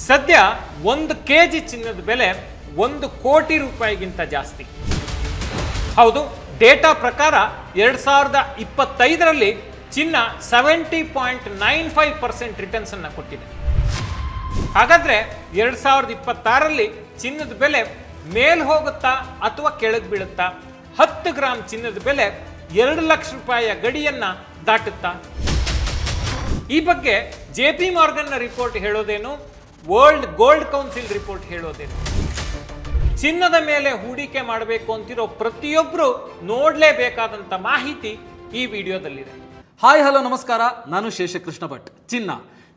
ಸದ್ಯ 1 ಕೆಜಿ ಚಿನ್ನದ ಬೆಲೆ 1 ಕೋಟಿ ರೂಪಾಯಿಗಿಂತ ಜಾಸ್ತಿ. ಹೌದು, ಡೇಟಾ ಪ್ರಕಾರ 2025ರಲ್ಲಿ ಚಿನ್ನ 70.95% ರಿಟರ್ನ್ಸ್ ಅನ್ನು ಕೊಟ್ಟಿದೆ. ಹಾಗಾದ್ರೆ 2026ರಲ್ಲಿ ಚಿನ್ನದ ಬೆಲೆ ಮೇಲ್ ಹೋಗುತ್ತಾ ಅಥವಾ ಕೆಳಗೆ ಬೀಳುತ್ತಾ? 10 ಗ್ರಾಂ ಚಿನ್ನದ ಬೆಲೆ 2 ಲಕ್ಷ ರೂಪಾಯಿಯ ಗಡಿಯನ್ನ ದಾಟುತ್ತಾ? ಈ ಬಗ್ಗೆ JP ಮಾರ್ಗನ್ನ ರಿಪೋರ್ಟ್ ಹೇಳೋದೇನು, ವರ್ಲ್ಡ್ ಗೋಲ್ಡ್ ಕೌನ್ಸಿಲ್ ರಿಪೋರ್ಟ್ ಹೇಳೋದೇನು? ಚಿನ್ನದ ಮೇಲೆ ಹೂಡಿಕೆ ಮಾಡಬೇಕು ಅಂತಿರೋ ಪ್ರತಿಯೊಬ್ಬರು ನೋಡಲೇಬೇಕಾದಂಥ ಮಾಹಿತಿ ಈ ವಿಡಿಯೋದಲ್ಲಿದೆ. ಹಾಯ್ ಹಲೋ ನಮಸ್ಕಾರ, ನಾನು ಶೇಷಕೃಷ್ಣ ಭಟ್. ಚಿನ್ನ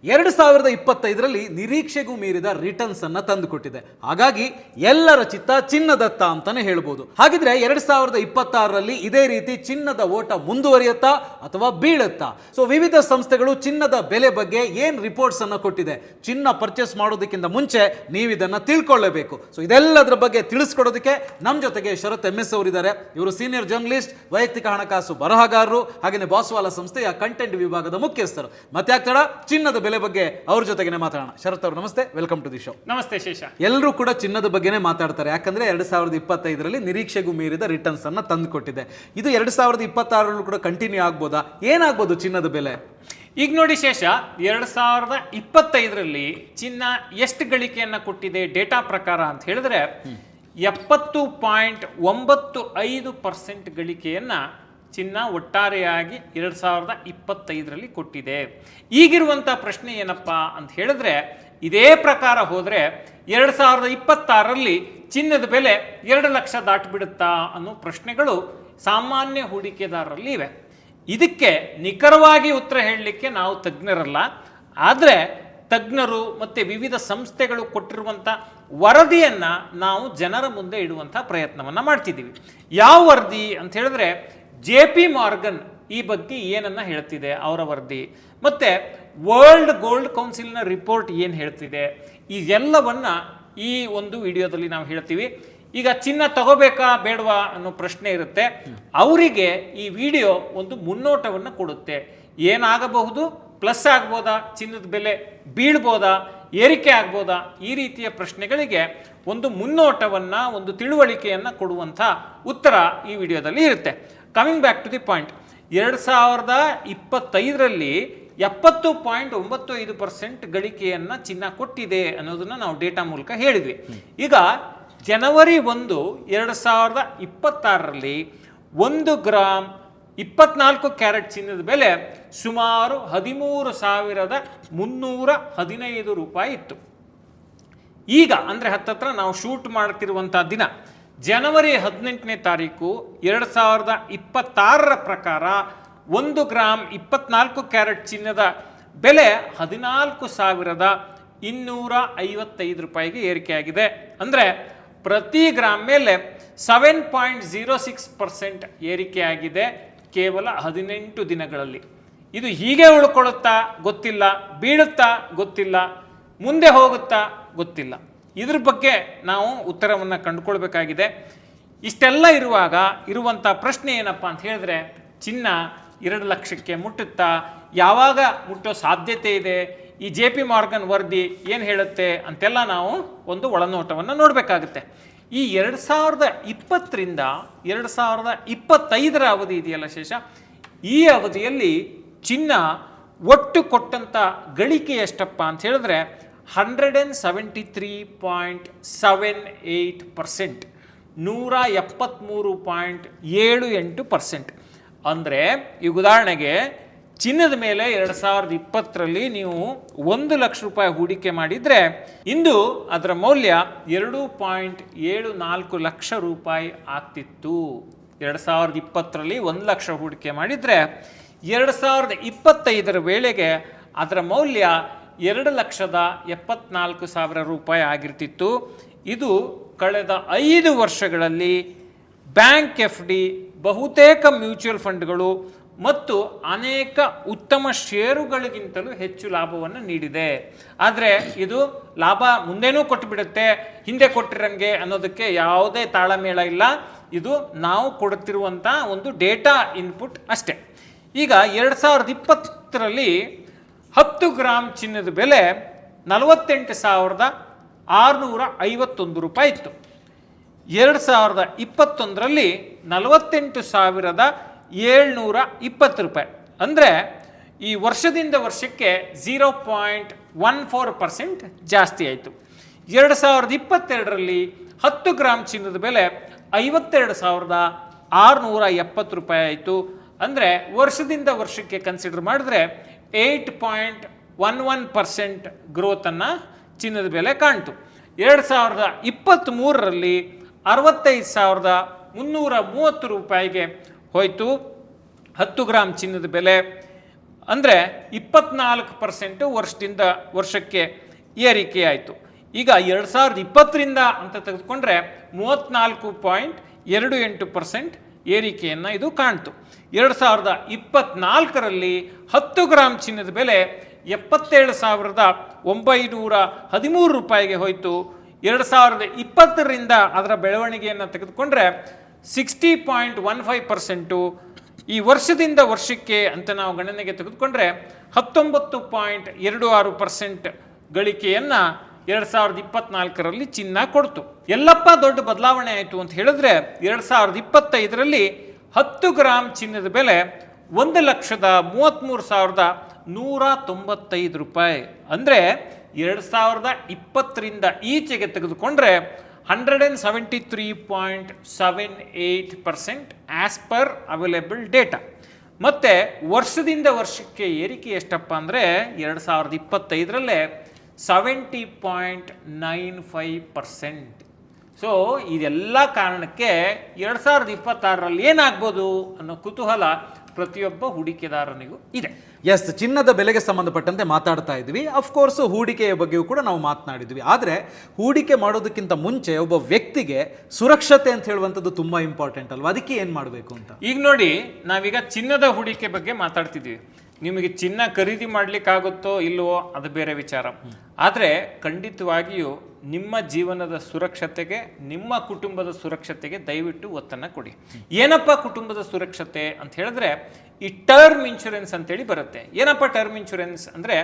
2025ರಲ್ಲಿ ನಿರೀಕ್ಷೆಗೂ ಮೀರಿದ ರಿಟರ್ನ್ಸ್ ಅನ್ನ ತಂದುಕೊಟ್ಟಿದೆ. ಹಾಗಾಗಿ ಎಲ್ಲರ ಚಿತ್ತ ಚಿನ್ನದತ್ತ ಅಂತಾನೆ ಹೇಳ್ಬೋದು. ಹಾಗಿದ್ರೆ 2026ರಲ್ಲಿ ಇದೇ ರೀತಿ ಚಿನ್ನದ ಓಟ ಮುಂದುವರಿಯುತ್ತಾ ಅಥವಾ ಬೀಳುತ್ತಾ? ಸೊ ವಿವಿಧ ಸಂಸ್ಥೆಗಳು ಚಿನ್ನದ ಬೆಲೆ ಬಗ್ಗೆ ಏನ್ ರಿಪೋರ್ಟ್ಸ್ ಅನ್ನ ಕೊಟ್ಟಿದೆ, ಚಿನ್ನ ಪರ್ಚೇಸ್ ಮಾಡೋದಕ್ಕಿಂತ ಮುಂಚೆ ನೀವು ಇದನ್ನ ತಿಳ್ಕೊಳ್ಳಬೇಕು. ಸೊ ಇದೆಲ್ಲದರ ಬಗ್ಗೆ ತಿಳಿಸ್ಕೊಡೋದಕ್ಕೆ ನಮ್ಮ ಜೊತೆಗೆ ಶರತ್ MS ಅವರಿದ್ದಾರೆ. ಇವರು ಸೀನಿಯರ್ ಜರ್ನಲಿಸ್ಟ್, ವೈಯಕ್ತಿಕ ಹಣಕಾಸು ಬರಹಗಾರರು, ಹಾಗೆಯೇ ಬಾಸ್ವಾಲ ಸಂಸ್ಥೆಯ ಕಂಟೆಂಟ್ ವಿಭಾಗದ ಮುಖ್ಯಸ್ಥರು. ಮತ್ತೆ ಆಗ್ತಾಡ ಚಿನ್ನದ ಬೆಲೆ ಬಗ್ಗೆ ಅವ್ರ ಜೊತೆಗೆ ಮಾತಾಡೋಣ. ಶರತ್ ಅವರು ನಮಸ್ತೆ, ವೆಲ್ಕಮ್ ಟು ದಿ ಶೋ. ನಮಸ್ತೆ ಶೇಷ. ಎಲ್ಲರೂ ಕೂಡ ಚಿನ್ನದ ಬಗ್ಗೆನೇ ಮಾತಾಡ್ತಾರೆ, ಯಾಕಂದ್ರೆ 2025ರಲ್ಲಿ ನಿರೀಕ್ಷೆಗೂ ಮೀರಿದ ರಿಟರ್ನ್ಸ್ ಅನ್ನ ತಂದುಕೊಟ್ಟಿದೆ. ಇದು 2026ರಲ್ಲೂ ಕೂಡ ಕಂಟಿನ್ಯೂ ಆಗ್ಬೋದಾ? ಏನಾಗ್ಬೋದು ಚಿನ್ನದ ಬೆಲೆ? ಈಗ ನೋಡಿ ಶೇಷ, 2025ರಲ್ಲಿ ಚಿನ್ನ ಎಷ್ಟು ಗಳಿಕೆಯನ್ನ ಕೊಟ್ಟಿದೆ ಡೇಟಾ ಪ್ರಕಾರ ಅಂತ ಹೇಳಿದ್ರೆ 70.95% ಗಳಿಕೆಯನ್ನ ಚಿನ್ನ ಒಟ್ಟಾರೆಯಾಗಿ 2025ರಲ್ಲಿ ಕೊಟ್ಟಿದೆ. ಈಗಿರುವಂಥ ಪ್ರಶ್ನೆ ಏನಪ್ಪ ಅಂತ ಹೇಳಿದ್ರೆ, ಇದೇ ಪ್ರಕಾರ ಹೋದರೆ 2026ರಲ್ಲಿ ಚಿನ್ನದ ಬೆಲೆ 2 ಲಕ್ಷ ದಾಟಿಬಿಡುತ್ತಾ ಅನ್ನೋ ಪ್ರಶ್ನೆಗಳು ಸಾಮಾನ್ಯ ಹೂಡಿಕೆದಾರರಲ್ಲಿ ಇವೆ. ಇದಕ್ಕೆ ನಿಖರವಾಗಿ ಉತ್ತರ ಹೇಳಲಿಕ್ಕೆ ನಾವು ತಜ್ಞರಲ್ಲ, ಆದರೆ ತಜ್ಞರು ಮತ್ತು ವಿವಿಧ ಸಂಸ್ಥೆಗಳು ಕೊಟ್ಟಿರುವಂಥ ವರದಿಯನ್ನು ನಾವು ಜನರ ಮುಂದೆ ಇಡುವಂಥ ಪ್ರಯತ್ನವನ್ನು ಮಾಡ್ತಿದ್ದೀವಿ. ಯಾವ ವರದಿ ಅಂತ ಹೇಳಿದ್ರೆ, JP ಮಾರ್ಗನ್ ಈ ಬಗ್ಗೆ ಏನನ್ನ ಹೇಳ್ತಿದೆ, ಅವರ ವರದಿ, ಮತ್ತೆ ವರ್ಲ್ಡ್ ಗೋಲ್ಡ್ ಕೌನ್ಸಿಲ್ನ ರಿಪೋರ್ಟ್ ಏನು ಹೇಳ್ತಿದೆ, ಈ ಎಲ್ಲವನ್ನ ಈ ಒಂದು ವಿಡಿಯೋದಲ್ಲಿ ನಾವು ಹೇಳ್ತೀವಿ. ಈಗ ಚಿನ್ನ ತಗೋಬೇಕಾ ಬೇಡವಾ ಅನ್ನೋ ಪ್ರಶ್ನೆ ಇರುತ್ತೆ, ಅವರಿಗೆ ಈ ವಿಡಿಯೋ ಒಂದು ಮುನ್ನೋಟವನ್ನು ಕೊಡುತ್ತೆ. ಏನಾಗಬಹುದು, ಪ್ಲಸ್ ಆಗ್ಬೋದಾ, ಚಿನ್ನದ ಬೆಲೆ ಬೀಳ್ಬೋದಾ, ಏರಿಕೆ ಆಗ್ಬೋದಾ, ಈ ರೀತಿಯ ಪ್ರಶ್ನೆಗಳಿಗೆ ಒಂದು ಮುನ್ನೋಟವನ್ನು, ಒಂದು ತಿಳುವಳಿಕೆಯನ್ನು ಕೊಡುವಂಥ ಉತ್ತರ ಈ ವಿಡಿಯೋದಲ್ಲಿ ಇರುತ್ತೆ. Coming back to the point, 2025ರಲ್ಲಿ 70.95% ಗಳಿಕೆಯನ್ನು ಚಿನ್ನ ಕೊಟ್ಟಿದೆ ಅನ್ನೋದನ್ನು ನಾವು ಡೇಟಾ ಮೂಲಕ ಹೇಳಿದ್ವಿ. ಈಗ ಜನವರಿ 1, 2026ರಲ್ಲಿ 1 ಗ್ರಾಂ 24 ಕ್ಯಾರೆಟ್ ಚಿನ್ನದ ಬೆಲೆ ಸುಮಾರು 13,315 ರೂಪಾಯಿ ಇತ್ತು. ಈಗ ಅಂದರೆ ಹತ್ತತ್ರ ನಾವು ಶೂಟ್ ಮಾಡ್ತಿರುವಂಥ ದಿನ ಜನವರಿ 18ನೇ ತಾರೀಕು 2026ರ ಪ್ರಕಾರ 1 ಗ್ರಾಂ 24 ಕ್ಯಾರೆಟ್ ಚಿನ್ನದ ಬೆಲೆ 14,255 ರೂಪಾಯಿಗೆ ಏರಿಕೆಯಾಗಿದೆ. ಅಂದರೆ ಪ್ರತಿ ಗ್ರಾಮ್ ಮೇಲೆ 7.06% ಏರಿಕೆಯಾಗಿದೆ ಕೇವಲ 18 ದಿನಗಳಲ್ಲಿ. ಇದು ಹೀಗೆ ಉಳ್ಕೊಳ್ಳುತ್ತಾ ಗೊತ್ತಿಲ್ಲ, ಬೀಳುತ್ತಾ ಗೊತ್ತಿಲ್ಲ, ಮುಂದೆ ಹೋಗುತ್ತಾ ಗೊತ್ತಿಲ್ಲ. ಇದ್ರ ಬಗ್ಗೆ ನಾವು ಉತ್ತರವನ್ನು ಕಂಡುಕೊಳ್ಬೇಕಾಗಿದೆ. ಇಷ್ಟೆಲ್ಲ ಇರುವಾಗ ಇರುವಂಥ ಪ್ರಶ್ನೆ ಏನಪ್ಪ ಅಂತ ಹೇಳಿದ್ರೆ, ಚಿನ್ನ 2 ಲಕ್ಷಕ್ಕೆ ಮುಟ್ಟುತ್ತಾ, ಯಾವಾಗ ಮುಟ್ಟೋ ಸಾಧ್ಯತೆ ಇದೆ, ಈ JP ಮಾರ್ಗನ್ ವರದಿ ಏನು ಹೇಳುತ್ತೆ ಅಂತೆಲ್ಲ ನಾವು ಒಂದು ಒಳನೋಟವನ್ನು ನೋಡಬೇಕಾಗುತ್ತೆ. ಈ 2020ರಿಂದ 2025ರ ಅವಧಿ ಇದೆಯಲ್ಲ ಶೇಷ, ಈ ಅವಧಿಯಲ್ಲಿ ಚಿನ್ನ ಒಟ್ಟು ಕೊಟ್ಟಂಥ ಗಳಿಕೆ ಎಷ್ಟಪ್ಪ ಅಂತ ಹೇಳಿದ್ರೆ 173.78%, 173.78%. ಅಂದರೆ ಈಗ ಉದಾಹರಣೆಗೆ ಚಿನ್ನದ ಮೇಲೆ 2020ರಲ್ಲಿ ನೀವು 1 ಲಕ್ಷ ರೂಪಾಯಿ ಹೂಡಿಕೆ ಮಾಡಿದರೆ ಇಂದು ಅದರ ಮೌಲ್ಯ 2.74 ಲಕ್ಷ ರೂಪಾಯಿ ಆಗ್ತಿತ್ತು. 2020ರಲ್ಲಿ 1 ಲಕ್ಷ ಹೂಡಿಕೆ ಮಾಡಿದರೆ 2025ರ ವೇಳೆಗೆ ಅದರ ಮೌಲ್ಯ 2,74,000 ರೂಪಾಯಿ ಆಗಿರ್ತಿತ್ತು. ಇದು ಕಳೆದ 5 ವರ್ಷಗಳಲ್ಲಿ ಬ್ಯಾಂಕ್ FD, ಬಹುತೇಕ ಮ್ಯೂಚುವಲ್ ಫಂಡ್ಗಳು ಮತ್ತು ಅನೇಕ ಉತ್ತಮ ಷೇರುಗಳಿಗಿಂತಲೂ ಹೆಚ್ಚು ಲಾಭವನ್ನು ನೀಡಿದೆ. ಆದರೆ ಇದು ಲಾಭ ಮುಂದೇನೂ ಕೊಟ್ಟುಬಿಡುತ್ತೆ, ಹಿಂದೆ ಕೊಟ್ಟಿರಂಗೆ ಅನ್ನೋದಕ್ಕೆ ಯಾವುದೇ ತಾಳಮೇಳ ಇಲ್ಲ. ಇದು ನಾವು ಕೊಡುತ್ತಿರುವಂಥ ಒಂದು ಡೇಟಾ ಇನ್ಪುಟ್ ಅಷ್ಟೇ. ಈಗ 2020ರಲ್ಲಿ 10 ಗ್ರಾಮ್ ಚಿನ್ನದ ಬೆಲೆ 48,651 ರೂಪಾಯಿ ಇತ್ತು. 2021ರಲ್ಲಿ 48,720 ರೂಪಾಯಿ. ಅಂದರೆ ಈ ವರ್ಷದಿಂದ ವರ್ಷಕ್ಕೆ 0.14% ಜಾಸ್ತಿ ಆಯಿತು. 2022ರಲ್ಲಿ 10 ಗ್ರಾಮ್ ಚಿನ್ನದ ಬೆಲೆ 52,670 ರೂಪಾಯಿ ಆಯಿತು. ಅಂದರೆ ವರ್ಷದಿಂದ ವರ್ಷಕ್ಕೆ ಕನ್ಸಿಡರ್ ಮಾಡಿದ್ರೆ 8.11% ಗ್ರೋತನ್ನು ಚಿನ್ನದ ಬೆಲೆ ಕಾಣ್ತು. 2023ರಲ್ಲಿ 65,330 ರೂಪಾಯಿಗೆ ಹೋಯಿತು 10 ಗ್ರಾಮ್ ಚಿನ್ನದ ಬೆಲೆ. ಅಂದರೆ 24% ವರ್ಷದಿಂದ ವರ್ಷಕ್ಕೆ ಏರಿಕೆ ಆಯಿತು. ಈಗ 2020ರಿಂದ ಅಂತ ತೆಗೆದುಕೊಂಡ್ರೆ 34.28% ಏರಿಕೆಯನ್ನು ಇದು ಕಾಣ್ತು. 2024ರಲ್ಲಿ 10 ಗ್ರಾಮ್ ಚಿನ್ನದ ಬೆಲೆ 77,913 ರೂಪಾಯಿಗೆ ಹೋಯಿತು. 2020ರಿಂದ ಅದರ ಬೆಳವಣಿಗೆಯನ್ನು ತೆಗೆದುಕೊಂಡ್ರೆ 60.15%. ಈ ವರ್ಷದಿಂದ ವರ್ಷಕ್ಕೆ ಅಂತ ನಾವು ಗಣನೆಗೆ ತೆಗೆದುಕೊಂಡ್ರೆ 19.26% ಗಳಿಕೆಯನ್ನು 2024ರಲ್ಲಿ ಚಿನ್ನ ಕೊಡ್ತು. ಎಲ್ಲಪ್ಪ ದೊಡ್ಡ ಬದಲಾವಣೆ ಆಯಿತು ಅಂತ ಹೇಳಿದ್ರೆ 2025ರಲ್ಲಿ 10 ಗ್ರಾಮ್ ಚಿನ್ನದ ಬೆಲೆ 1,33,195 ರೂಪಾಯಿ. ಅಂದರೆ 2020ರಿಂದ ಈಚೆಗೆ ತೆಗೆದುಕೊಂಡ್ರೆ 173.78% ಆಸ್ ಪರ್ ಅವೈಲೇಬಲ್ ಡೇಟಾ. ಮತ್ತು ವರ್ಷದಿಂದ ವರ್ಷಕ್ಕೆ ಏರಿಕೆ ಎಷ್ಟಪ್ಪ ಅಂದರೆ 2025ರಲ್ಲೇ 70.95%. ಸೊ ಇದೆಲ್ಲ ಕಾರಣಕ್ಕೆ 2026ರಲ್ಲಿ ಏನಾಗ್ಬೋದು ಅನ್ನೋ ಕುತೂಹಲ ಪ್ರತಿಯೊಬ್ಬ ಹೂಡಿಕೆದಾರನಿಗೂ ಇದೆ. ಎಸ್, ಚಿನ್ನದ ಬೆಲೆಗೆ ಸಂಬಂಧಪಟ್ಟಂತೆ ಮಾತಾಡ್ತಾ ಇದ್ವಿ. ಅಫ್ಕೋರ್ಸ್ ಹೂಡಿಕೆಯ ಬಗ್ಗೆಯೂ ಕೂಡ ನಾವು ಮಾತನಾಡಿದ್ವಿ. ಆದರೆ ಹೂಡಿಕೆ ಮಾಡೋದಕ್ಕಿಂತ ಮುಂಚೆ ಒಬ್ಬ ವ್ಯಕ್ತಿಗೆ ಸುರಕ್ಷತೆ ಅಂತ ಹೇಳುವಂಥದ್ದು ತುಂಬ ಇಂಪಾರ್ಟೆಂಟ್ ಅಲ್ವಾ? ಅದಕ್ಕೆ ಏನು ಮಾಡಬೇಕು ಅಂತ ಈಗ ನೋಡಿ, ನಾವೀಗ ಚಿನ್ನದ ಹೂಡಿಕೆ ಬಗ್ಗೆ ಮಾತಾಡ್ತಿದ್ವಿ. ನಿಮಗೆ ಚಿನ್ನ ಖರೀದಿ ಮಾಡ್ಲಿಕ್ಕಾಗುತ್ತೋ ಇಲ್ವೋ ಅದು ಬೇರೆ ವಿಚಾರ. ಆದರೆ ಖಂಡಿತವಾಗಿಯೂ ನಿಮ್ಮ ಜೀವನದ ಸುರಕ್ಷತೆಗೆ, ನಿಮ್ಮ ಕುಟುಂಬದ ಸುರಕ್ಷತೆಗೆ ದಯವಿಟ್ಟು ಒತ್ತನ್ನು ಕೊಡಿ. ಏನಪ್ಪ ಕುಟುಂಬದ ಸುರಕ್ಷತೆ ಅಂತ ಹೇಳಿದ್ರೆ ಈ ಟರ್ಮ್ ಇನ್ಶೂರೆನ್ಸ್ ಅಂತೇಳಿ ಬರುತ್ತೆ. ಏನಪ್ಪ ಟರ್ಮ್ ಇನ್ಶೂರೆನ್ಸ್ ಅಂದರೆ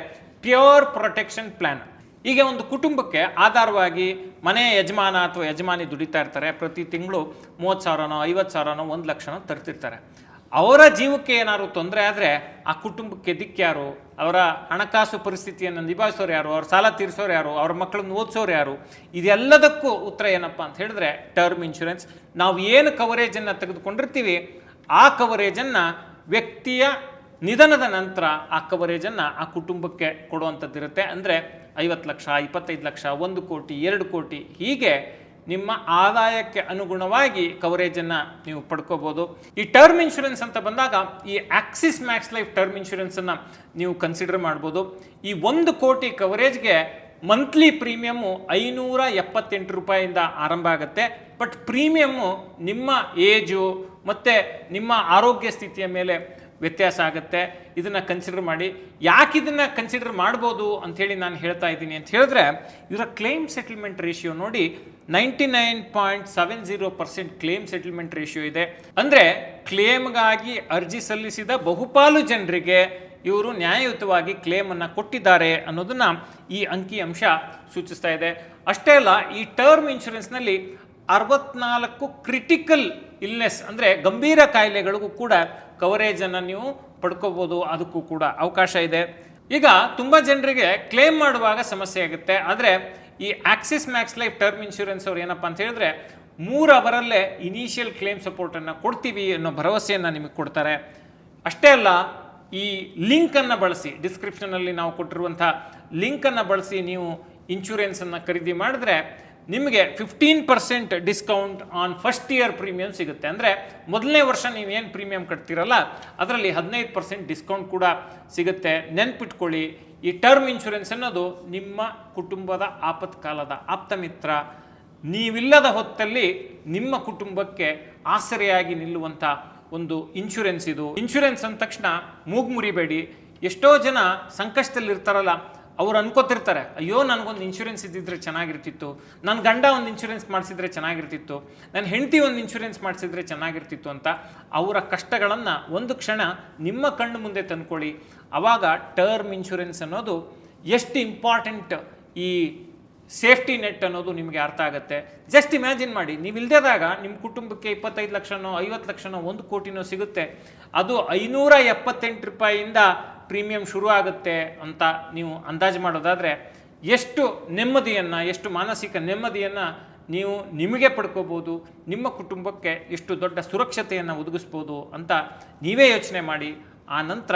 ಪ್ಯೂರ್ ಪ್ರೊಟೆಕ್ಷನ್ ಪ್ಲಾನ್. ಈಗ ಒಂದು ಕುಟುಂಬಕ್ಕೆ ಆಧಾರವಾಗಿ ಮನೆಯ ಯಜಮಾನ ಅಥವಾ ಯಜಮಾನಿ ದುಡಿತಾ ಇರ್ತಾರೆ. ಪ್ರತಿ ತಿಂಗಳು 30,000ನೋ 50,000ನೋ 1,00,000ನೋ ತರ್ತಿರ್ತಾರೆ. ಅವರ ಜೀವಕ್ಕೆ ಏನಾದ್ರು ತೊಂದರೆ ಆದರೆ ಆ ಕುಟುಂಬಕ್ಕೆ ದಿಕ್ಕ್ಯಾರು? ಅವರ ಹಣಕಾಸು ಪರಿಸ್ಥಿತಿಯನ್ನು ನಿಭಾಯಿಸೋರು ಯಾರು? ಅವ್ರ ಸಾಲ ತೀರಿಸೋರು ಯಾರು? ಅವ್ರ ಮಕ್ಕಳನ್ನು ಓದಿಸೋರು ಯಾರು? ಇದೆಲ್ಲದಕ್ಕೂ ಉತ್ತರ ಏನಪ್ಪ ಅಂತ ಹೇಳಿದ್ರೆ ಟರ್ಮ್ ಇನ್ಶೂರೆನ್ಸ್. ನಾವು ಏನು ಕವರೇಜನ್ನು ತೆಗೆದುಕೊಂಡಿರ್ತೀವಿ ಆ ಕವರೇಜನ್ನು ವ್ಯಕ್ತಿಯ ನಿಧನದ ನಂತರ ಆ ಕವರೇಜನ್ನು ಆ ಕುಟುಂಬಕ್ಕೆ ಕೊಡುವಂಥದ್ದಿರುತ್ತೆ. ಅಂದರೆ 50 ಲಕ್ಷ, 25 ಲಕ್ಷ, 1 ಕೋಟಿ, 2 ಕೋಟಿ ಹೀಗೆ ನಿಮ್ಮ ಆದಾಯಕ್ಕೆ ಅನುಗುಣವಾಗಿ ಕವರೇಜನ್ನು ನೀವು ಪಡ್ಕೋಬೋದು. ಈ ಟರ್ಮ್ ಇನ್ಶೂರೆನ್ಸ್ ಅಂತ ಬಂದಾಗ ಈ ಆಕ್ಸಿಸ್ ಮ್ಯಾಕ್ಸ್ ಲೈಫ್ ಟರ್ಮ್ ಇನ್ಶೂರೆನ್ಸನ್ನು ನೀವು ಕನ್ಸಿಡರ್ ಮಾಡ್ಬೋದು. ಈ 1 ಕೋಟಿ ಕವರೇಜ್ಗೆ ಮಂತ್ಲಿ ಪ್ರೀಮಿಯಮ್ಮು 578 ರೂಪಾಯಿಂದ ಆರಂಭ ಆಗುತ್ತೆ. ಬಟ್ ಪ್ರೀಮಿಯಮ್ಮು ನಿಮ್ಮ ಏಜು ಮತ್ತು ನಿಮ್ಮ ಆರೋಗ್ಯ ಸ್ಥಿತಿಯ ಮೇಲೆ ವ್ಯತ್ಯಾಸ ಆಗುತ್ತೆ. ಇದನ್ನು ಕನ್ಸಿಡರ್ ಮಾಡಿ. ಯಾಕೆ ಇದನ್ನು ಕನ್ಸಿಡರ್ ಮಾಡ್ಬೋದು ಅಂಥೇಳಿ ನಾನು ಹೇಳ್ತಾ ಇದ್ದೀನಿ ಅಂತ ಹೇಳಿದ್ರೆ, ಇದರ ಕ್ಲೇಮ್ ಸೆಟಲ್ಮೆಂಟ್ ರೇಷಿಯೋ ನೋಡಿ 99.70% ಕ್ಲೇಮ್ ಸೆಟಲ್ಮೆಂಟ್ ರೇಷಿಯೋ ಇದೆ. ಅಂದರೆ ಕ್ಲೇಮ್ಗಾಗಿ ಅರ್ಜಿ ಸಲ್ಲಿಸಿದ ಬಹುಪಾಲು ಜನರಿಗೆ ಇವರು ನ್ಯಾಯಯುತವಾಗಿ ಕ್ಲೇಮನ್ನು ಕೊಟ್ಟಿದ್ದಾರೆ ಅನ್ನೋದನ್ನು ಈ ಅಂಕಿಅಂಶ ಸೂಚಿಸ್ತಾ ಇದೆ. ಅಷ್ಟೇ ಅಲ್ಲ, ಈ ಟರ್ಮ್ ಇನ್ಶೂರೆನ್ಸ್ನಲ್ಲಿ 64 ಕ್ರಿಟಿಕಲ್ ಇಲ್ನೆಸ್ ಅಂದರೆ ಗಂಭೀರ ಕಾಯಿಲೆಗಳಿಗೂ ಕೂಡ ಕವರೇಜನ್ನು ನೀವು ಪಡ್ಕೋಬೋದು. ಅದಕ್ಕೂ ಕೂಡ ಅವಕಾಶ ಇದೆ. ಈಗ ತುಂಬ ಜನರಿಗೆ ಕ್ಲೇಮ್ ಮಾಡುವಾಗ ಸಮಸ್ಯೆ ಆಗುತ್ತೆ. ಆದರೆ ಈ Axis Max life term insurance ಅವ್ರು ಏನಪ್ಪ ಅಂತ ಹೇಳಿದ್ರೆ 3 ಅವರಲ್ಲೇ ಇನಿಷಿಯಲ್ ಕ್ಲೇಮ್ ಸಪೋರ್ಟನ್ನು ಕೊಡ್ತೀವಿ ಅನ್ನೋ ಭರವಸೆಯನ್ನು ನಿಮಗೆ ಕೊಡ್ತಾರೆ. ಅಷ್ಟೇ ಅಲ್ಲ, ಈ ಲಿಂಕನ್ನು ಬಳಸಿ, ಡಿಸ್ಕ್ರಿಪ್ಷನಲ್ಲಿ ನಾವು ಕೊಟ್ಟಿರುವಂಥ ಲಿಂಕನ್ನು ಬಳಸಿ ನೀವು ಇನ್ಶೂರೆನ್ಸನ್ನು ಖರೀದಿ ಮಾಡಿದ್ರೆ ನಿಮಗೆ 15% discount on first year premium ಸಿಗುತ್ತೆ. ಅಂದರೆ ಮೊದಲನೇ ವರ್ಷ ನೀವೇನು ಪ್ರೀಮಿಯಂ ಕಟ್ತೀರಲ್ಲ ಅದರಲ್ಲಿ 15% ಡಿಸ್ಕೌಂಟ್ ಕೂಡ ಸಿಗುತ್ತೆ. ನೆನ್ಪಿಟ್ಕೊಳ್ಳಿ, ಈ ಟರ್ಮ್ ಇನ್ಶೂರೆನ್ಸ್ ಅನ್ನೋದು ನಿಮ್ಮ ಕುಟುಂಬದ ಆಪತ್ಕಾಲದ ಆಪ್ತಮಿತ್ರ. ನೀವಿಲ್ಲದ ಹೊತ್ತಲ್ಲಿ ನಿಮ್ಮ ಕುಟುಂಬಕ್ಕೆ ಆಸರೆಯಾಗಿ ನಿಲ್ಲುವಂಥ ಒಂದು ಇನ್ಶೂರೆನ್ಸ್ ಇದು. ಇನ್ಶೂರೆನ್ಸ್ ಅಂದ ತಕ್ಷಣ ಮೂಗು ಮುರಿಬೇಡಿ. ಎಷ್ಟೋ ಜನ ಸಂಕಷ್ಟದಲ್ಲಿರ್ತಾರಲ್ಲ, ಅವ್ರು ಅನ್ಕೋತಿರ್ತಾರೆ, ಅಯ್ಯೋ ನನಗೊಂದು ಇನ್ಶೂರೆನ್ಸ್ ಇದ್ದಿದ್ರೆ ಚೆನ್ನಾಗಿರ್ತಿತ್ತು, ನನ್ನ ಗಂಡ ಒಂದು ಇನ್ಶೂರೆನ್ಸ್ ಮಾಡಿಸಿದ್ರೆ ಚೆನ್ನಾಗಿರ್ತಿತ್ತು, ನನ್ನ ಹೆಂಡತಿ ಒಂದು ಇನ್ಶೂರೆನ್ಸ್ ಮಾಡಿಸಿದ್ರೆ ಚೆನ್ನಾಗಿರ್ತಿತ್ತು ಅಂತ. ಅವರ ಕಷ್ಟಗಳನ್ನು ಒಂದು ಕ್ಷಣ ನಿಮ್ಮ ಕಣ್ಣು ಮುಂದೆ ತಂದ್ಕೊಳ್ಳಿ. ಆವಾಗ ಟರ್ಮ್ ಇನ್ಶೂರೆನ್ಸ್ ಅನ್ನೋದು ಎಷ್ಟು ಇಂಪಾರ್ಟೆಂಟ್ ಈ ಸೇಫ್ಟಿ ನೆಟ್ ಅನ್ನೋದು ನಿಮಗೆ ಅರ್ಥ ಆಗುತ್ತೆ. ಜಸ್ಟ್ ಇಮ್ಯಾಜಿನ್ ಮಾಡಿ, ನೀವು ಇಲ್ದೇದಾಗ ನಿಮ್ಮ ಕುಟುಂಬಕ್ಕೆ 25 ಲಕ್ಷನೋ 50 ಲಕ್ಷನೋ 1 ಕೋಟಿನೋ ಸಿಗುತ್ತೆ. ಅದು 578 ರೂಪಾಯಿಯಿಂದ ಪ್ರೀಮಿಯಂ ಶುರು ಆಗುತ್ತೆ ಅಂತ ನೀವು ಅಂದಾಜು ಮಾಡೋದಾದರೆ ಎಷ್ಟು ನೆಮ್ಮದಿಯನ್ನು, ಎಷ್ಟು ಮಾನಸಿಕ ನೆಮ್ಮದಿಯನ್ನು ನೀವು ನಿಮಗೆ ಪಡ್ಕೋಬೋದು, ನಿಮ್ಮ ಕುಟುಂಬಕ್ಕೆ ಎಷ್ಟು ದೊಡ್ಡ ಸುರಕ್ಷತೆಯನ್ನು ಒದಗಿಸ್ಬೋದು ಅಂತ ನೀವೇ ಯೋಚನೆ ಮಾಡಿ ಆ ನಂತರ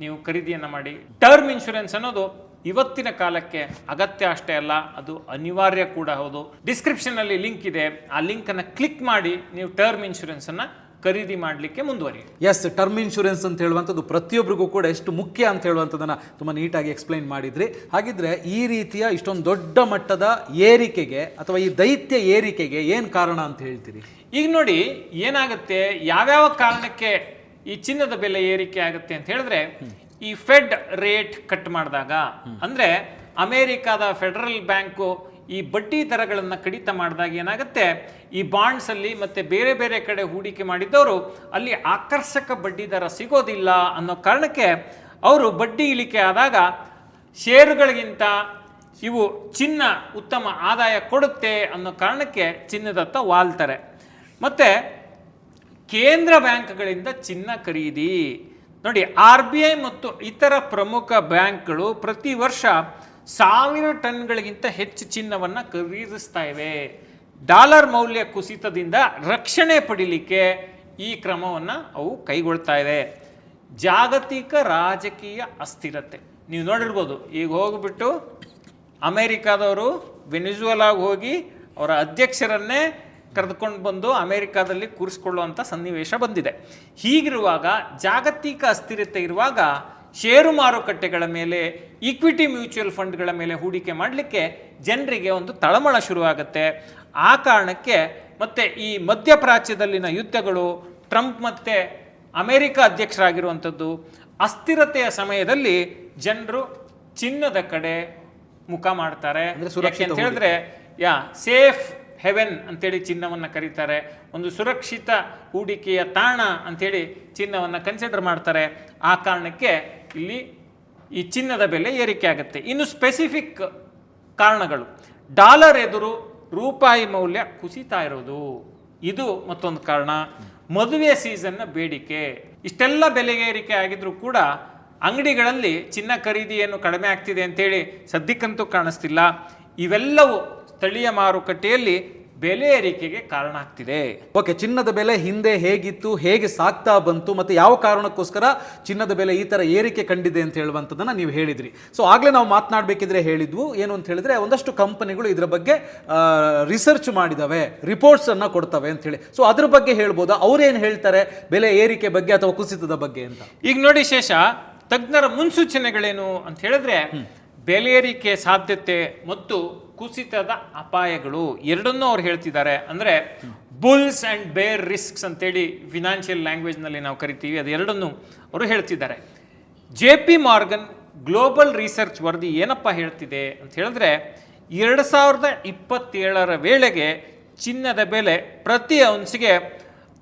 ನೀವು ಖರೀದಿಯನ್ನು ಮಾಡಿ. ಟರ್ಮ್ ಇನ್ಶೂರೆನ್ಸ್ ಅನ್ನೋದು ಇವತ್ತಿನ ಕಾಲಕ್ಕೆ ಅಗತ್ಯ ಅಷ್ಟೇ ಅಲ್ಲ, ಅದು ಅನಿವಾರ್ಯ ಕೂಡ ಹೌದು. ಡಿಸ್ಕ್ರಿಪ್ಷನಲ್ಲಿ ಲಿಂಕ್ ಇದೆ, ಆ ಲಿಂಕನ್ನು ಕ್ಲಿಕ್ ಮಾಡಿ ನೀವು ಟರ್ಮ್ ಇನ್ಶೂರೆನ್ಸನ್ನು ಖರೀದಿ ಮಾಡಲಿಕ್ಕೆ ಮುಂದುವರಿ. ಎಸ್, ಟರ್ಮ್ ಇನ್ಶೂರೆನ್ಸ್ ಅಂತ ಹೇಳುವಂಥದ್ದು ಪ್ರತಿಯೊಬ್ಬರಿಗೂ ಕೂಡ ಎಷ್ಟು ಮುಖ್ಯ ಅಂತ ಹೇಳುವಂಥದ್ದನ್ನು ತುಂಬ ನೀಟಾಗಿ ಎಕ್ಸ್ಪ್ಲೈನ್ ಮಾಡಿದ್ರಿ. ಹಾಗಿದ್ರೆ ಈ ರೀತಿಯ ಇಷ್ಟೊಂದು ದೊಡ್ಡ ಮಟ್ಟದ ಏರಿಕೆಗೆ ಅಥವಾ ಈ ದೈತ್ಯ ಏರಿಕೆಗೆ ಏನು ಕಾರಣ ಅಂತ ಹೇಳ್ತೀರಿ? ಈಗ ನೋಡಿ ಏನಾಗುತ್ತೆ, ಯಾವ್ಯಾವ ಕಾರಣಕ್ಕೆ ಈ ಚಿನ್ನದ ಬೆಲೆ ಏರಿಕೆ ಆಗುತ್ತೆ ಅಂತ ಹೇಳಿದ್ರೆ, ಈ ಫೆಡ್ ರೇಟ್ ಕಟ್ ಮಾಡಿದಾಗ, ಅಂದರೆ ಅಮೇರಿಕಾದ ಫೆಡರಲ್ ಬ್ಯಾಂಕು ಈ ಬಡ್ಡಿ ದರಗಳನ್ನು ಕಡಿತ ಮಾಡಿದಾಗ ಏನಾಗುತ್ತೆ, ಈ ಬಾಂಡ್ಸಲ್ಲಿ ಮತ್ತು ಬೇರೆ ಬೇರೆ ಕಡೆ ಹೂಡಿಕೆ ಮಾಡಿದ್ದವರು ಅಲ್ಲಿ ಆಕರ್ಷಕ ಬಡ್ಡಿ ದರ ಸಿಗೋದಿಲ್ಲ ಅನ್ನೋ ಕಾರಣಕ್ಕೆ ಅವರು ಬಡ್ಡಿ ಇಳಿಕೆ ಆದಾಗ ಷೇರುಗಳಿಗಿಂತ ಇವು ಚಿನ್ನ ಉತ್ತಮ ಆದಾಯ ಕೊಡುತ್ತೆ ಅನ್ನೋ ಕಾರಣಕ್ಕೆ ಚಿನ್ನದತ್ತ ವಾಲ್ತಾರೆ. ಮತ್ತು ಕೇಂದ್ರ ಬ್ಯಾಂಕ್ಗಳಿಂದ ಚಿನ್ನ ಖರೀದಿ ನೋಡಿ, RBI ಮತ್ತು ಇತರ ಪ್ರಮುಖ ಬ್ಯಾಂಕ್ಗಳು ಪ್ರತಿ ವರ್ಷ 1000 ಟನ್ಗಳಿಗಿಂತ ಹೆಚ್ಚು ಚಿನ್ನವನ್ನು ಖರೀದಿಸ್ತಾ ಇವೆ. ಡಾಲರ್ ಮೌಲ್ಯ ಕುಸಿತದಿಂದ ರಕ್ಷಣೆ ಪಡಿಲಿಕ್ಕೆ ಈ ಕ್ರಮವನ್ನು ಅವು ಕೈಗೊಳ್ತಾ ಇವೆ. ಜಾಗತಿಕ ರಾಜಕೀಯ ಅಸ್ಥಿರತೆ ನೀವು ನೋಡಿರ್ಬೋದು, ಈಗ ಹೋಗ್ಬಿಟ್ಟು ಅಮೇರಿಕಾದವರು ವೆನಿಜುವೆಲಾಗೆ ಹೋಗಿ ಅವರ ಅಧ್ಯಕ್ಷರನ್ನೇ ಕರೆದುಕೊಂಡು ಬಂದು ಅಮೇರಿಕಾದಲ್ಲಿ ಕೂರಿಸ್ಕೊಳ್ಳುವಂಥ ಸನ್ನಿವೇಶ ಬಂದಿದೆ. ಹೀಗಿರುವಾಗ, ಜಾಗತಿಕ ಅಸ್ಥಿರತೆ ಇರುವಾಗ ಷೇರು ಮಾರುಕಟ್ಟೆಗಳ ಮೇಲೆ, ಈಕ್ವಿಟಿ ಮ್ಯೂಚುವಲ್ ಫಂಡ್ಗಳ ಮೇಲೆ ಹೂಡಿಕೆ ಮಾಡಲಿಕ್ಕೆ ಜನರಿಗೆ ಒಂದು ತಳಮಳ ಶುರುವಾಗುತ್ತೆ. ಆ ಕಾರಣಕ್ಕೆ ಮತ್ತು ಈ ಮಧ್ಯಪ್ರಾಚ್ಯದಲ್ಲಿನ ಯುದ್ಧಗಳು, ಟ್ರಂಪ್ ಮತ್ತು ಅಮೇರಿಕ ಅಧ್ಯಕ್ಷರಾಗಿರುವಂಥದ್ದು, ಅಸ್ಥಿರತೆಯ ಸಮಯದಲ್ಲಿ ಜನರು ಚಿನ್ನದ ಕಡೆ ಮುಖ ಮಾಡ್ತಾರೆ. ಯಾಕೆ ಅಂತ ಹೇಳಿದ್ರೆ ಸೇಫ್ ಹೆವೆನ್ ಅಂತೇಳಿ ಚಿನ್ನವನ್ನು ಕರೀತಾರೆ. ಒಂದು ಸುರಕ್ಷಿತ ಹೂಡಿಕೆಯ ತಾಣ ಅಂಥೇಳಿ ಚಿನ್ನವನ್ನು ಕನ್ಸಿಡರ್ ಮಾಡ್ತಾರೆ. ಆ ಕಾರಣಕ್ಕೆ ಇಲ್ಲಿ ಈ ಚಿನ್ನದ ಬೆಲೆ ಏರಿಕೆ ಆಗುತ್ತೆ. ಇನ್ನು ಸ್ಪೆಸಿಫಿಕ್ ಕಾರಣಗಳು, ಡಾಲರ್ ಎದುರು ರೂಪಾಯಿ ಮೌಲ್ಯ ಕುಸಿತಾ ಇರೋದು, ಇದು ಮತ್ತೊಂದು ಕಾರಣ. ಮದುವೆ ಸೀಸನ್ನ ಬೇಡಿಕೆ, ಇಷ್ಟೆಲ್ಲ ಬೆಲೆಗೆ ಏರಿಕೆ ಆಗಿದ್ರೂ ಕೂಡ ಅಂಗಡಿಗಳಲ್ಲಿ ಚಿನ್ನ ಖರೀದಿ ಏನು ಕಡಿಮೆ ಆಗ್ತಿದೆ ಅಂತೇಳಿ ಸದ್ಯಕ್ಕಂತೂ ಕಾಣಿಸ್ತಿಲ್ಲ. ಇವೆಲ್ಲವೂ ಸ್ಥಳೀಯ ಮಾರುಕಟ್ಟೆಯಲ್ಲಿ ಬೆಲೆ ಏರಿಕೆಗೆ ಕಾರಣ ಆಗ್ತಿದೆ. ಓಕೆ, ಚಿನ್ನದ ಬೆಲೆ ಹಿಂದೆ ಹೇಗಿತ್ತು, ಹೇಗೆ ಸಾಗ್ತಾ ಬಂತು, ಮತ್ತು ಯಾವ ಕಾರಣಕ್ಕೋಸ್ಕರ ಚಿನ್ನದ ಬೆಲೆ ಈ ಥರ ಏರಿಕೆ ಕಂಡಿದೆ ಅಂತ ಹೇಳುವಂಥದ್ದನ್ನು ನೀವು ಹೇಳಿದ್ರಿ. ಸೊ ಆಗಲೇ ನಾವು ಮಾತನಾಡಬೇಕಿದ್ರೆ ಹೇಳಿದ್ವು ಏನು ಅಂತ ಹೇಳಿದ್ರೆ, ಒಂದಷ್ಟು ಕಂಪನಿಗಳು ಇದರ ಬಗ್ಗೆ ರಿಸರ್ಚ್ ಮಾಡಿದವೆ, ರಿಪೋರ್ಟ್ಸನ್ನು ಕೊಡ್ತವೆ ಅಂತ ಹೇಳಿ. ಸೊ ಅದ್ರ ಬಗ್ಗೆ ಹೇಳ್ಬೋದಾ, ಅವ್ರೇನು ಹೇಳ್ತಾರೆ ಬೆಲೆ ಏರಿಕೆ ಬಗ್ಗೆ ಅಥವಾ ಕುಸಿತದ ಬಗ್ಗೆ ಅಂತ? ಈಗ ನೋಡಿ ಶೇಷ, ತಜ್ಞರ ಮುನ್ಸೂಚನೆಗಳೇನು ಅಂತ ಹೇಳಿದ್ರೆ, ಬೆಲೆ ಏರಿಕೆ ಸಾಧ್ಯತೆ ಮತ್ತು ಕುಸಿತದ ಅಪಾಯಗಳು ಎರಡನ್ನೂ ಅವ್ರು ಹೇಳ್ತಿದ್ದಾರೆ. ಅಂದರೆ ಬುಲ್ಸ್ ಆ್ಯಂಡ್ ಬೇರ್ ರಿಸ್ಕ್ಸ್ ಅಂತೇಳಿ ಫಿನಾನ್ಷಿಯಲ್ ಲ್ಯಾಂಗ್ವೇಜ್ನಲ್ಲಿ ನಾವು ಕರಿತೀವಿ, ಅದು ಎರಡನ್ನೂ ಅವರು ಹೇಳ್ತಿದ್ದಾರೆ. JP ಮಾರ್ಗನ್ ಗ್ಲೋಬಲ್ ರಿಸರ್ಚ್ ವರದಿ ಏನಪ್ಪ ಹೇಳ್ತಿದೆ ಅಂತ ಹೇಳಿದ್ರೆ, 2027 ವೇಳೆಗೆ ಚಿನ್ನದ ಬೆಲೆ ಪ್ರತಿ ಔನ್ಸ್ಗೆ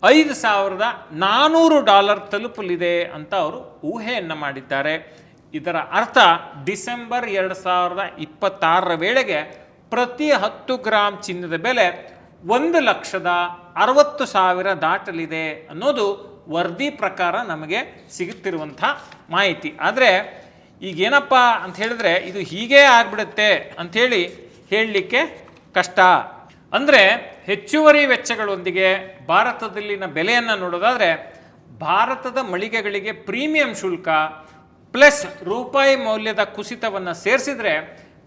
$5,400 ತಲುಪಲಿದೆ ಅಂತ ಅವರು ಊಹೆಯನ್ನು ಮಾಡಿದ್ದಾರೆ. ಇದರ ಅರ್ಥ ಡಿಸೆಂಬರ್ 2026 ವೇಳೆಗೆ ಪ್ರತಿ 10 ಗ್ರಾಮ್ ಚಿನ್ನದ ಬೆಲೆ 1,60,000 ದಾಟಲಿದೆ ಅನ್ನೋದು ವರದಿ ಪ್ರಕಾರ ನಮಗೆ ಸಿಗುತ್ತಿರುವಂಥ ಮಾಹಿತಿ. ಆದರೆ ಈಗೇನಪ್ಪ ಅಂತ ಹೇಳಿದ್ರೆ, ಇದು ಹೀಗೇ ಆಗ್ಬಿಡುತ್ತೆ ಅಂಥೇಳಿ ಹೇಳಲಿಕ್ಕೆ ಕಷ್ಟ. ಅಂದರೆ ಹೆಚ್ಚುವರಿ ವೆಚ್ಚಗಳೊಂದಿಗೆ ಭಾರತದಲ್ಲಿನ ಬೆಲೆಯನ್ನು ನೋಡೋದಾದರೆ, ಭಾರತದ ಮಳಿಗೆಗಳಿಗೆ ಪ್ರೀಮಿಯಂ ಶುಲ್ಕ ಪ್ಲಸ್ ರೂಪಾಯಿ ಮೌಲ್ಯದ ಕುಸಿತವನ್ನು ಸೇರಿಸಿದರೆ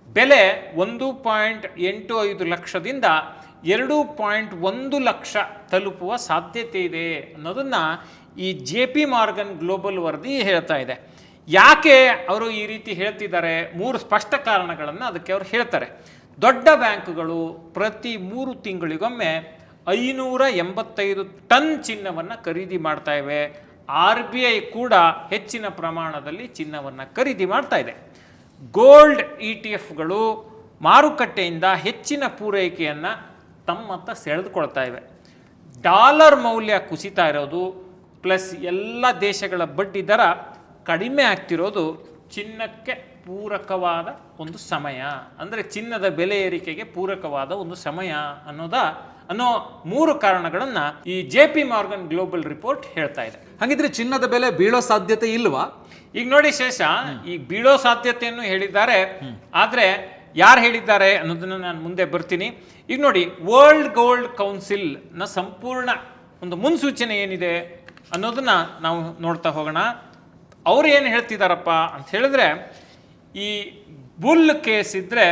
ಬೆಲೆ 1.85 ಲಕ್ಷದಿಂದ 2.1 ಲಕ್ಷ ತಲುಪುವ ಸಾಧ್ಯತೆ ಇದೆ ಅನ್ನೋದನ್ನು ಈ JP ಮಾರ್ಗನ್ ಗ್ಲೋಬಲ್ ವರದಿ ಹೇಳ್ತಾ ಇದೆ. ಯಾಕೆ ಅವರು ಈ ರೀತಿ ಹೇಳ್ತಿದ್ದಾರೆ? 3 ಸ್ಪಷ್ಟ ಕಾರಣಗಳನ್ನು ಅದಕ್ಕೆ ಅವರು ಹೇಳ್ತಾರೆ. ದೊಡ್ಡ ಬ್ಯಾಂಕುಗಳು ಪ್ರತಿ 3 ತಿಂಗಳಿಗೊಮ್ಮೆ 585 ಟನ್ ಚಿನ್ನವನ್ನು ಖರೀದಿ ಮಾಡ್ತಾ ಇವೆ. RBI ಕೂಡ ಹೆಚ್ಚಿನ ಪ್ರಮಾಣದಲ್ಲಿ ಚಿನ್ನವನ್ನು ಖರೀದಿ ಮಾಡ್ತಾ ಇದೆ. ಗೋಲ್ಡ್ ETF-ಗಳು ಮಾರುಕಟ್ಟೆಯಿಂದ ಹೆಚ್ಚಿನ ಪೂರೈಕೆಯನ್ನು ತಮ್ಮತ್ತ ಸೆಳೆದುಕೊಳ್ತಾ ಇವೆ. ಡಾಲರ್ ಮೌಲ್ಯ ಕುಸಿತಾ ಇರೋದು ಪ್ಲಸ್ ಎಲ್ಲ ದೇಶಗಳ ಬಡ್ಡಿ ದರ ಕಡಿಮೆ ಆಗ್ತಿರೋದು ಚಿನ್ನಕ್ಕೆ ಪೂರಕವಾದ ಒಂದು ಸಮಯ, ಅಂದರೆ ಚಿನ್ನದ ಬೆಲೆ ಏರಿಕೆಗೆ ಪೂರಕವಾದ ಒಂದು ಸಮಯ ಅನ್ನೋ 3 ಕಾರಣಗಳನ್ನು ಈ JP Morgan ಗ್ಲೋಬಲ್ ರಿಪೋರ್ಟ್ ಹೇಳ್ತಾ ಇದೆ. ಹಾಗಿದ್ರೆ ಚಿನ್ನದ ಬೆಲೆ ಬೀಳೋ ಸಾಧ್ಯತೆ ಇಲ್ವಾ? ಈಗ ನೋಡಿ ಶೇಷ, ಈಗ ಬೀಳೋ ಸಾಧ್ಯತೆಯನ್ನು ಹೇಳಿದ್ದಾರೆ, ಆದರೆ ಯಾರು ಹೇಳಿದ್ದಾರೆ ಅನ್ನೋದನ್ನ ನಾನು ಮುಂದೆ ಬರ್ತೀನಿ. ಈಗ ನೋಡಿ, ವರ್ಲ್ಡ್ ಗೋಲ್ಡ್ ಕೌನ್ಸಿಲ್ ನ ಸಂಪೂರ್ಣ ಒಂದು ಮುನ್ಸೂಚನೆ ಏನಿದೆ ಅನ್ನೋದನ್ನ ನಾವು ನೋಡ್ತಾ ಹೋಗೋಣ. ಅವ್ರು ಏನು ಹೇಳ್ತಿದ್ದಾರಪ್ಪ ಅಂತ ಹೇಳಿದ್ರೆ, ಈ ಬುಲ್ ಕೇಸ್ ಇದ್ರೆ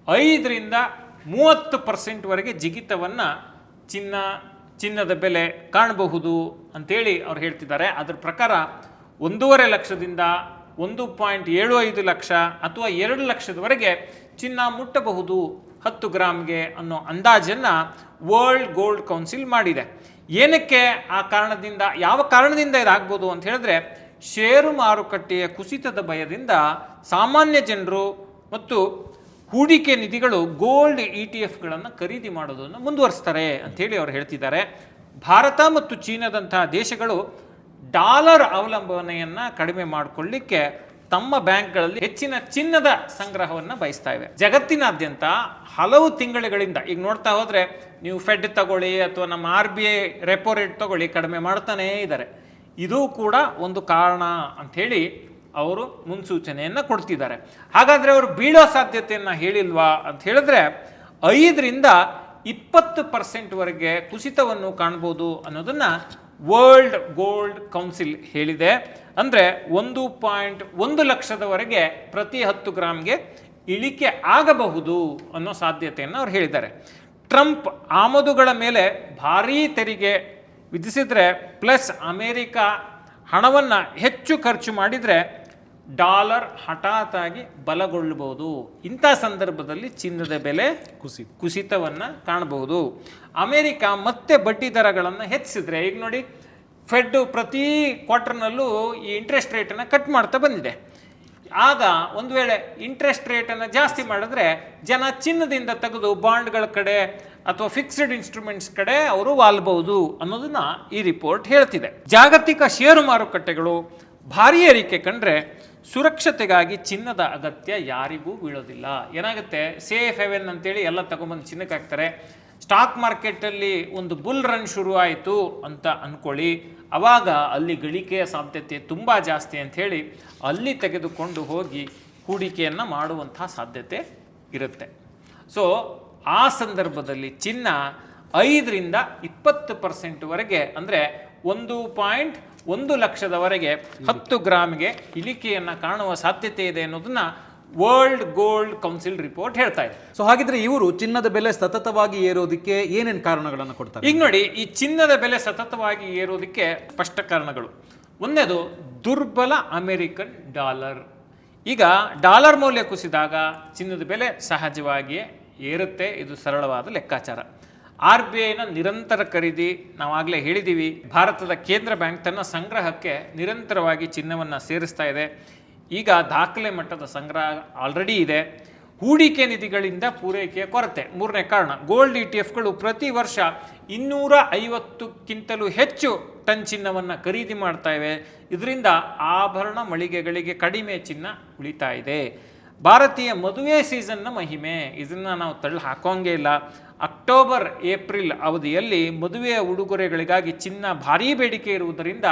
5ರಿಂದ 30% ಜಿಗಿತವನ್ನು ಚಿನ್ನದ ಬೆಲೆ ಕಾಣಬಹುದು ಅಂತೇಳಿ ಅವ್ರು ಹೇಳ್ತಿದ್ದಾರೆ. ಅದ್ರ ಪ್ರಕಾರ 1.5 ಲಕ್ಷದಿಂದ 1.75 ಲಕ್ಷ ಅಥವಾ 2 ಲಕ್ಷದವರೆಗೆ ಚಿನ್ನ ಮುಟ್ಟಬಹುದು 10 ಗ್ರಾಮ್ಗೆ ಅನ್ನೋ ಅಂದಾಜನ್ನು ವರ್ಲ್ಡ್ ಗೋಲ್ಡ್ ಕೌನ್ಸಿಲ್ ಮಾಡಿದೆ. ಏನಕ್ಕೆ ಆ ಕಾರಣದಿಂದ, ಯಾವ ಕಾರಣದಿಂದ ಇದಾಗ್ಬೋದು ಅಂತ ಹೇಳಿದ್ರೆ, ಷೇರು ಮಾರುಕಟ್ಟೆಯ ಕುಸಿತದ ಭಯದಿಂದ ಸಾಮಾನ್ಯ ಜನರು ಮತ್ತು ಹೂಡಿಕೆ ನಿಧಿಗಳು ಗೋಲ್ಡ್ ETF ಖರೀದಿ ಮಾಡೋದನ್ನು ಮುಂದುವರಿಸ್ತಾರೆ ಅಂಥೇಳಿ ಅವರು ಹೇಳ್ತಿದ್ದಾರೆ. ಭಾರತ ಮತ್ತು ಚೀನಾದಂತಹ ದೇಶಗಳು ಡಾಲರ್ ಅವಲಂಬನೆಯನ್ನು ಕಡಿಮೆ ಮಾಡಿಕೊಳ್ಳಿಕ್ಕೆ ತಮ್ಮ ಬ್ಯಾಂಕ್ಗಳಲ್ಲಿ ಹೆಚ್ಚಿನ ಚಿನ್ನದ ಸಂಗ್ರಹವನ್ನು ಬಯಸ್ತಾ ಇವೆ. ಜಗತ್ತಿನಾದ್ಯಂತ ಹಲವು ತಿಂಗಳುಗಳಿಂದ, ಈಗ ನೋಡ್ತಾ ಹೋದರೆ ನೀವು ಫೆಡ್ ತಗೊಳ್ಳಿ ಅಥವಾ ನಮ್ಮ RBI ರೆಪೋ ರೇಟ್ ತಗೊಳ್ಳಿ, ಕಡಿಮೆ ಮಾಡ್ತಾನೇ ಇದ್ದಾರೆ. ಇದು ಕೂಡ ಒಂದು ಕಾರಣ ಅಂಥೇಳಿ ಅವರು ಮುನ್ಸೂಚನೆಯನ್ನು ಕೊಡ್ತಿದ್ದಾರೆ. ಹಾಗಾದರೆ ಅವರು ಬೀಳೋ ಸಾಧ್ಯತೆಯನ್ನು ಹೇಳಿಲ್ವಾ ಅಂತ ಹೇಳಿದ್ರೆ, 5ರಿಂದ 20% ಕುಸಿತವನ್ನು ಕಾಣ್ಬೋದು ಅನ್ನೋದನ್ನು ವರ್ಲ್ಡ್ ಗೋಲ್ಡ್ ಕೌನ್ಸಿಲ್ ಹೇಳಿದೆ. ಅಂದರೆ 1.1 ಲಕ್ಷದವರೆಗೆ ಪ್ರತಿ 10 ಗ್ರಾಮ್ಗೆ ಇಳಿಕೆ ಆಗಬಹುದು ಅನ್ನೋ ಸಾಧ್ಯತೆಯನ್ನು ಅವ್ರು ಹೇಳಿದ್ದಾರೆ. ಟ್ರಂಪ್ ಆಮದುಗಳ ಮೇಲೆ ಭಾರೀ ತೆರಿಗೆ ವಿಧಿಸಿದರೆ ಪ್ಲಸ್ ಅಮೇರಿಕ ಹಣವನ್ನು ಹೆಚ್ಚು ಖರ್ಚು ಮಾಡಿದರೆ ಡಾಲರ್ ಹಠಾತ್ತಾಗಿ ಬಲಗೊಳ್ಳಬಹುದು. ಇಂಥ ಸಂದರ್ಭದಲ್ಲಿ ಚಿನ್ನದ ಬೆಲೆ ಕುಸಿತವನ್ನು ಕಾಣಬಹುದು. ಅಮೇರಿಕ ಮತ್ತೆ ಬಡ್ಡಿ ದರಗಳನ್ನು ಹೆಚ್ಚಿಸಿದ್ರೆ, ಈಗ ನೋಡಿ ಫೆಡ್ ಪ್ರತಿ ಕ್ವಾರ್ಟರ್ನಲ್ಲೂ ಈ ಇಂಟ್ರೆಸ್ಟ್ ರೇಟನ್ನು ಕಟ್ ಮಾಡ್ತಾ ಬಂದಿದೆ. ಆಗ ಒಂದು ವೇಳೆ ಇಂಟ್ರೆಸ್ಟ್ ರೇಟನ್ನು ಜಾಸ್ತಿ ಮಾಡಿದ್ರೆ ಜನ ಚಿನ್ನದಿಂದ ತೆಗೆದು ಬಾಂಡ್ಗಳ ಕಡೆ ಅಥವಾ ಫಿಕ್ಸ್ಡ್ ಇನ್ಸ್ಟ್ರೂಮೆಂಟ್ಸ್ ಕಡೆ ಅವರು ವಾಲ್ಬಹುದು ಅನ್ನೋದನ್ನ ಈ ರಿಪೋರ್ಟ್ ಹೇಳ್ತಿದೆ. ಜಾಗತಿಕ ಷೇರು ಮಾರುಕಟ್ಟೆಗಳು ಭಾರೀ ಏರಿಕೆ ಕಂಡ್ರೆ ಸುರಕ್ಷತೆಗಾಗಿ ಚಿನ್ನದ ಅಗತ್ಯ ಯಾರಿಗೂ ಬೀಳೋದಿಲ್ಲ. ಏನಾಗುತ್ತೆ, ಸೇಫ್ ಹೆವೆನ್ ಅಂತೇಳಿ ಎಲ್ಲ ತಗೊಂಬಂದು ಚಿನ್ನಕ್ಕೆ ಹಾಕ್ತಾರೆ. ಸ್ಟಾಕ್ ಮಾರ್ಕೆಟಲ್ಲಿ ಒಂದು ಬುಲ್ ರನ್ ಶುರು ಆಯಿತು ಅಂತ ಅಂದ್ಕೊಳ್ಳಿ, ಆವಾಗ ಅಲ್ಲಿ ಗಳಿಕೆಯ ಸಾಧ್ಯತೆ ತುಂಬ ಜಾಸ್ತಿ ಅಂಥೇಳಿ ಅಲ್ಲಿ ತೆಗೆದುಕೊಂಡು ಹೋಗಿ ಹೂಡಿಕೆಯನ್ನು ಮಾಡುವಂಥ ಸಾಧ್ಯತೆ ಇರುತ್ತೆ. ಸೊ ಆ ಸಂದರ್ಭದಲ್ಲಿ ಚಿನ್ನ 5ರಿಂದ 20% ಅಂದರೆ 1.1 ಲಕ್ಷದವರೆಗೆ 10 ಗ್ರಾಮ್ಗೆ ಇಳಿಕೆಯನ್ನು ಕಾಣುವ ಸಾಧ್ಯತೆ ಇದೆ ಅನ್ನೋದನ್ನ ವರ್ಲ್ಡ್ ಗೋಲ್ಡ್ ಕೌನ್ಸಿಲ್ ರಿಪೋರ್ಟ್ ಹೇಳ್ತಾ ಇದೆ. ಸೊ ಹಾಗಿದ್ರೆ ಇವರು ಚಿನ್ನದ ಬೆಲೆ ಸತತವಾಗಿ ಏರೋದಕ್ಕೆ ಏನೇನು ಕಾರಣಗಳನ್ನು ಕೊಡ್ತಾರೆ? ಈಗ ನೋಡಿ, ಈ ಚಿನ್ನದ ಬೆಲೆ ಸತತವಾಗಿ ಏರೋದಕ್ಕೆ ಸ್ಪಷ್ಟ ಕಾರಣಗಳು. ಒಂದೇದು ದುರ್ಬಲ ಅಮೆರಿಕನ್ ಡಾಲರ್. ಈಗ ಡಾಲರ್ ಮೌಲ್ಯ ಕುಸಿದಾಗ ಚಿನ್ನದ ಬೆಲೆ ಸಹಜವಾಗಿಯೇ ಏರುತ್ತೆ. ಇದು ಸರಳವಾದ ಲೆಕ್ಕಾಚಾರ. RBIನ ನಿರಂತರ ಖರೀದಿ, ನಾವಾಗಲೇ ಹೇಳಿದ್ದೀವಿ, ಭಾರತದ ಕೇಂದ್ರ ಬ್ಯಾಂಕ್ ತನ್ನ ಸಂಗ್ರಹಕ್ಕೆ ನಿರಂತರವಾಗಿ ಚಿನ್ನವನ್ನು ಸೇರಿಸ್ತಾ ಇದೆ. ಈಗ ದಾಖಲೆ ಮಟ್ಟದ ಸಂಗ್ರಹ ಆಲ್ರೆಡಿ ಇದೆ. ಹೂಡಿಕೆ ನಿಧಿಗಳಿಂದ ಪೂರೈಕೆಯ ಕೊರತೆ 3ನೇ ಕಾರಣ. ಗೋಲ್ಡ್ ETFಗಳು ಪ್ರತಿ ವರ್ಷ 250ಕ್ಕಿಂತಲೂ ಹೆಚ್ಚು ಟನ್ ಚಿನ್ನವನ್ನು ಖರೀದಿ ಮಾಡ್ತಾ ಇವೆ. ಇದರಿಂದ ಆಭರಣ ಮಳಿಗೆಗಳಿಗೆ ಕಡಿಮೆ ಚಿನ್ನ ಉಳಿತಾ ಇದೆ. ಭಾರತೀಯ ಮದುವೆ ಸೀಸನ್ನ ಮಹಿಮೆ, ಇದನ್ನು ನಾವು ತಳ್ಳಿ ಹಾಕೋಂಗೇ ಇಲ್ಲ. ಅಕ್ಟೋಬರ್ ಏಪ್ರಿಲ್ ಅವಧಿಯಲ್ಲಿ ಮದುವೆಯ ಉಡುಗೊರೆಗಳಿಗಾಗಿ ಚಿನ್ನ ಭಾರೀ ಬೇಡಿಕೆ ಇರುವುದರಿಂದ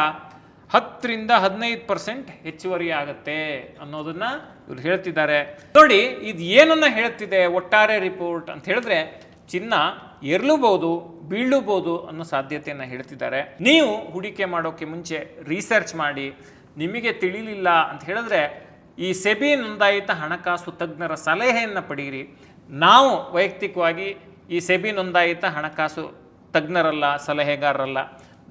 10ರಿಂದ 15% ಹೆಚ್ಚುವರಿ ಆಗುತ್ತೆ ಅನ್ನೋದನ್ನ ಇವ್ರು ಹೇಳ್ತಿದ್ದಾರೆ. ನೋಡಿ, ಇದು ಏನನ್ನ ಹೇಳ್ತಿದೆ ಒಟ್ಟಾರೆ ರಿಪೋರ್ಟ್ ಅಂತ ಹೇಳಿದ್ರೆ, ಚಿನ್ನ ಏರ್ಲೂಬಹುದು, ಬೀಳಲೂಬಹುದು ಅನ್ನೋ ಸಾಧ್ಯತೆಯನ್ನು ಹೇಳ್ತಿದ್ದಾರೆ. ನೀವು ಹೂಡಿಕೆ ಮಾಡೋಕ್ಕೆ ಮುಂಚೆ ರಿಸರ್ಚ್ ಮಾಡಿ. ನಿಮಗೆ ತಿಳಿಲಿಲ್ಲ ಅಂತ ಹೇಳಿದ್ರೆ ಈ ಸೆಬಿ ನೋಂದಾಯಿತ ಹಣಕಾಸು ತಜ್ಞರ ಸಲಹೆಯನ್ನು ಪಡೆಯಿರಿ. ನಾವು ವೈಯಕ್ತಿಕವಾಗಿ ಈ ಸೆಬಿ ನೋಂದಾಯಿತ ಹಣಕಾಸು ತಜ್ಞರಲ್ಲ, ಸಲಹೆಗಾರರಲ್ಲ.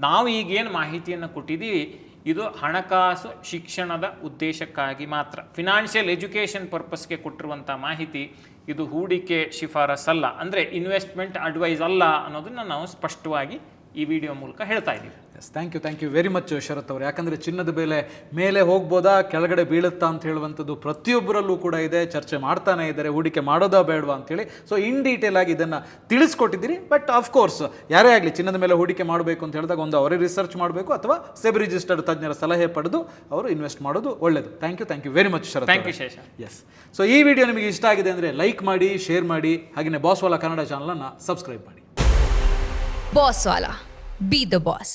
ನಾವು ಈಗೇನು ಮಾಹಿತಿಯನ್ನು ಕೊಟ್ಟಿದ್ದೀವಿ ಇದು ಹಣಕಾಸು ಶಿಕ್ಷಣದ ಉದ್ದೇಶಕ್ಕಾಗಿ ಮಾತ್ರ, ಫಿನಾನ್ಷಿಯಲ್ ಎಜುಕೇಷನ್ ಪರ್ಪಸ್ಗೆ ಕೊಟ್ಟಿರುವಂಥ ಮಾಹಿತಿ. ಇದು ಹೂಡಿಕೆ ಶಿಫಾರಸಲ್ಲ, ಅಂದರೆ ಇನ್ವೆಸ್ಟ್ಮೆಂಟ್ ಅಡ್ವೈಸ್ ಅಲ್ಲ ಅನ್ನೋದನ್ನು ನಾವು ಸ್ಪಷ್ಟವಾಗಿ ಈ ವಿಡಿಯೋ ಮೂಲಕ ಹೇಳ್ತಾ ಇದ್ದೀವಿ. Yes thank you very much Sharath ಅವರು. ಯಾಕಂದರೆ ಚಿನ್ನದ ಬೆಲೆ ಮೇಲೆ ಹೋಗ್ಬೋದಾ ಕೆಳಗಡೆ ಬೀಳುತ್ತಾ ಅಂತ ಹೇಳುವಂಥದ್ದು ಪ್ರತಿಯೊಬ್ಬರಲ್ಲೂ ಕೂಡ ಇದೆ, ಚರ್ಚೆ ಮಾಡ್ತಾನೆ ಇದ್ದಾರೆ, ಹೂಡಿಕೆ ಮಾಡೋದಾ ಬೇಡವಾ ಅಂತೇಳಿ. ಸೊ ಇನ್ ಡೀಟೇಲ್ ಆಗಿ ಇದನ್ನು ತಿಳಿಸ್ಕೊಟ್ಟಿದ್ದೀರಿ. ಬಟ್ ಆಫ್ಕೋರ್ಸ್ ಯಾರೇ ಆಗಲಿ ಚಿನ್ನದ ಮೇಲೆ ಹೂಡಿಕೆ ಮಾಡಬೇಕು ಅಂತ ಹೇಳಿದಾಗ ಒಂದು ಅವರೇ ರಿಸರ್ಚ್ ಮಾಡಬೇಕು ಅಥವಾ ಸೆಬಿ ರಿಜಿಸ್ಟರ್ಡ್ ತಜ್ಞರ ಸಲಹೆ ಪಡೆದು ಅವರು ಇನ್ವೆಸ್ಟ್ ಮಾಡೋದು ಒಳ್ಳೆಯದು. Thank you very much Sharath. Thank you Shesha. Yes. So ಈ ವಿಡಿಯೋ ನಿಮಗೆ ಇಷ್ಟ ಆಗಿದೆ ಅಂದರೆ ಲೈಕ್ ಮಾಡಿ, ಶೇರ್ ಮಾಡಿ, ಹಾಗೆಯೇ ಬಾಸ್ವಾಲಾ ಕನ್ನಡ ಚಾನಲನ್ನು ಸಬ್ಸ್ಕ್ರೈಬ್ ಮಾಡಿ. Bosswala. Be the boss.